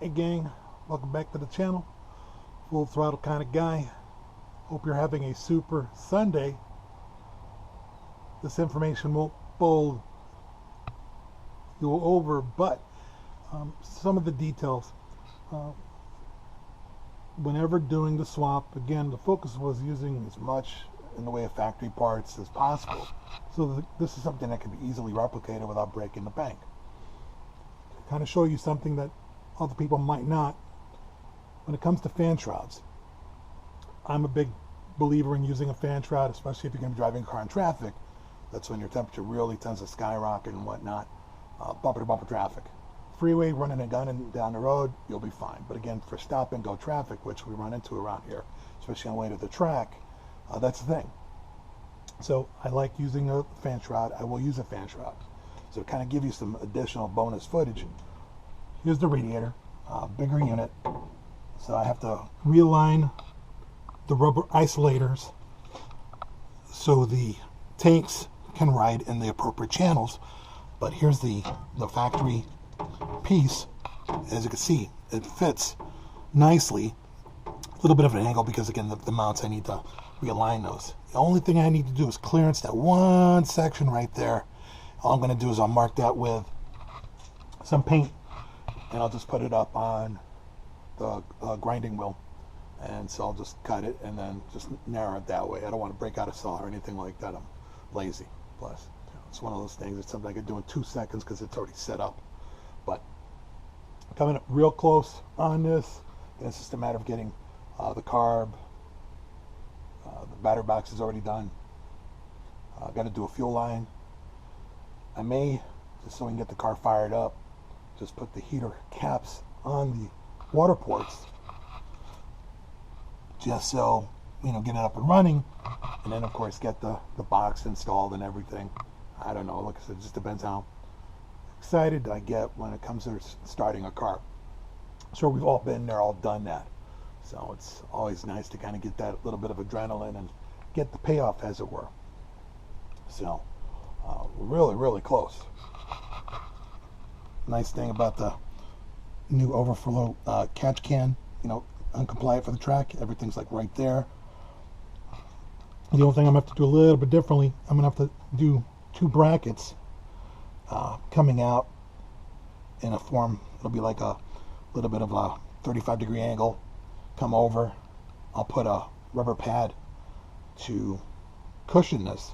Hey gang, welcome back to the channel. Full throttle kind of guy. Hope you're having a super Sunday. This information won't bowl you over, but some of the details. Uh, Whenever doing the swap, again, the focus was using as much in the way of factory parts as possible. So this is something that can be easily replicated without breaking the bank. To kind of show you something that other people might not. When it comes to fan shrouds, I'm a big believer in using a fan shroud, especially if you're going to be driving a car in traffic. That's when your temperature really tends to skyrocket and whatnot. Bumper to bumper traffic. Freeway, running a gun and down the road, you'll be fine. But again, for stop and go traffic, which we run into around here, especially on the way to the track, that's the thing. So I like using a fan shroud. I will use a fan shroud. So to kind of give you some additional bonus footage, here's the radiator, bigger unit. So I have to realign the rubber isolators so the tanks can ride in the appropriate channels. But here's the factory piece. As you can see, it fits nicely. A little bit of an angle because again the mounts, I need to realign those. The only thing I need to do is clearance that one section right there. All I'm going to do is I'll mark that with some paint and I'll just put it up on the grinding wheel, and so I'll just cut it and then just narrow it that way. I don't want to break out a saw or anything like that. I'm lazy. Plus, it's one of those things. It's something I could do in 2 seconds because it's already set up. But coming up real close on this, and it's just a matter of getting the carb. The battery box is already done. Got to do a fuel line. I may, just so we can get the car fired up, just put the heater caps on the water ports, just so, get it up and running, and then of course get the box installed and everything. I don't know, like I said, it just depends how excited I get when it comes to starting a car. Sure, we've all been there, all done that. So it's always nice to kind of get that little bit of adrenaline and get the payoff, as it were. So really, really close. Nice thing about the new overflow catch can, uncompliant for the track. Everything's like right there. The only thing I'm going to have to do a little bit differently, I'm going to have to do 2 brackets coming out in a form. It'll be like a little bit of a 35-degree angle. Come over. I'll put a rubber pad to cushion this,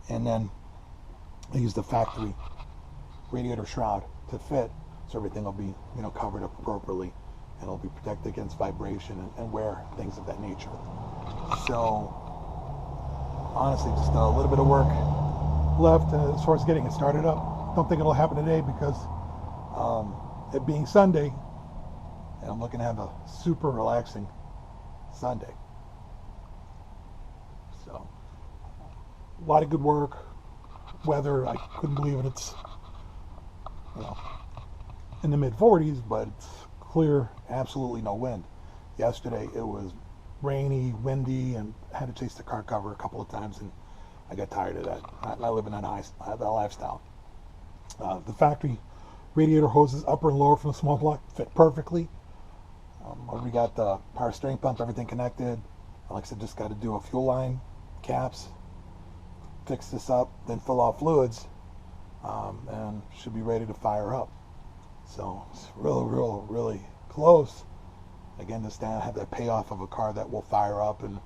and then I use the factory radiator shroud to fit, so everything will be covered up appropriately, and it'll be protected against vibration and wear, things of that nature. So honestly, just a little bit of work left as far as getting it started up. Don't think it'll happen today because it being Sunday, and I'm looking to have a super relaxing Sunday. So a lot of good work. Weather, I couldn't believe it. It's in the mid-40s, but it's clear, absolutely no wind. Yesterday it was rainy, windy, and I had to chase the car cover a couple of times, and I got tired of that. I live in that lifestyle. The factory radiator hoses, upper and lower from the small block, fit perfectly. We got the power steering pump, everything connected. Like I said, just got to do a fuel line, caps, fix this up, then fill out fluids, and should be ready to fire up. So it's really close. Again, this day I have that payoff of a car that will fire up and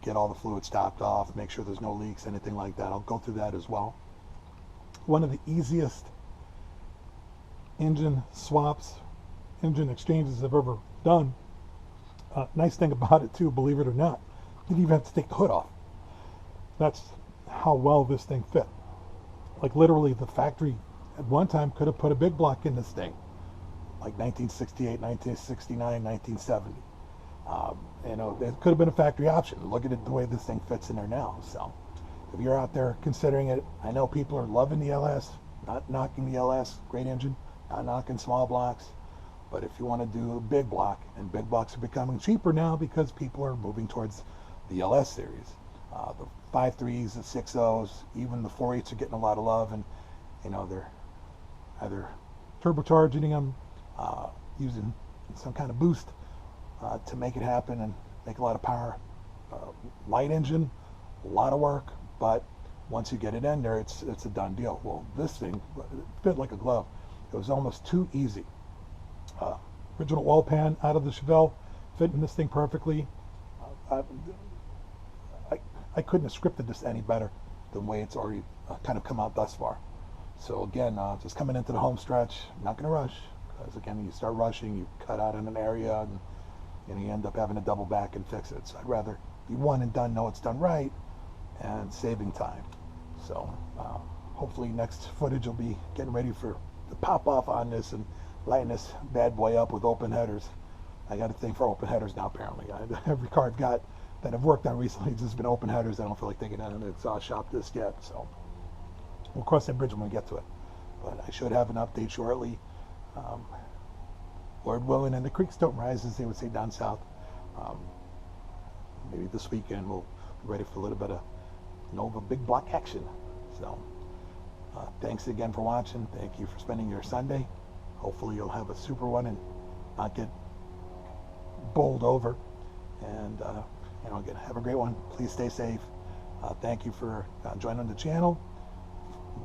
get all the fluids topped off, make sure there's no leaks, anything like that. I'll go through that as well. One of the easiest engine swaps, engine exchanges I've ever done. Nice thing about it too, believe it or not, you didn't even have to take the hood off. That's how well this thing fit. Like literally the factory at one time could have put a big block in this thing, like 1968, 1969, 1970. It could have been a factory option. Look at it, the way this thing fits in there now. So if you're out there considering it, I know people are loving the LS, not knocking the LS, great engine, not knocking small blocks. But if you want to do a big block, and big blocks are becoming cheaper now because people are moving towards the LS series. The 5.3s, the 6.0s, even the 4.8s are getting a lot of love, and they're either turbocharging them, using some kind of boost to make it happen and make a lot of power. Light engine, a lot of work, but once you get it in there, it's a done deal. Well, this thing fit like a glove. It was almost too easy. Original oil pan out of the Chevelle, fit in this thing perfectly. I couldn't have scripted this any better the way it's already kind of come out thus far. So again, just coming into the home stretch, not going to rush, because again, you start rushing, you cut out in an area, and you end up having to double back and fix it. So I'd rather be one and done, know it's done right, and saving time. So hopefully next footage will be getting ready for the pop off on this and lighting this bad boy up with open headers. I got a thing for open headers now, apparently. Every car I've got that I've worked on recently has just been open headers. I don't feel like taking it in an exhaust shop this yet, so we'll cross that bridge when we get to it. But I should have an update shortly. Lord willing, and the creeks don't rise, as they would say down south. Maybe this weekend we'll be ready for a little bit of Nova big block action. So thanks again for watching. Thank you for spending your Sunday. Hopefully you'll have a super one and not get bowled over. And again, have a great one. Please stay safe. Thank you for joining the channel.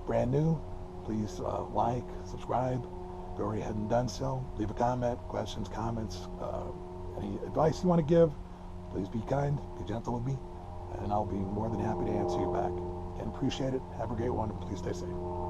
Brand new, please like, subscribe. If you already hadn't done so, leave a comment, questions, comments, any advice you want to give. Please be kind, be gentle with me, and I'll be more than happy to answer you back. Again, appreciate it. Have a great one, and please stay safe.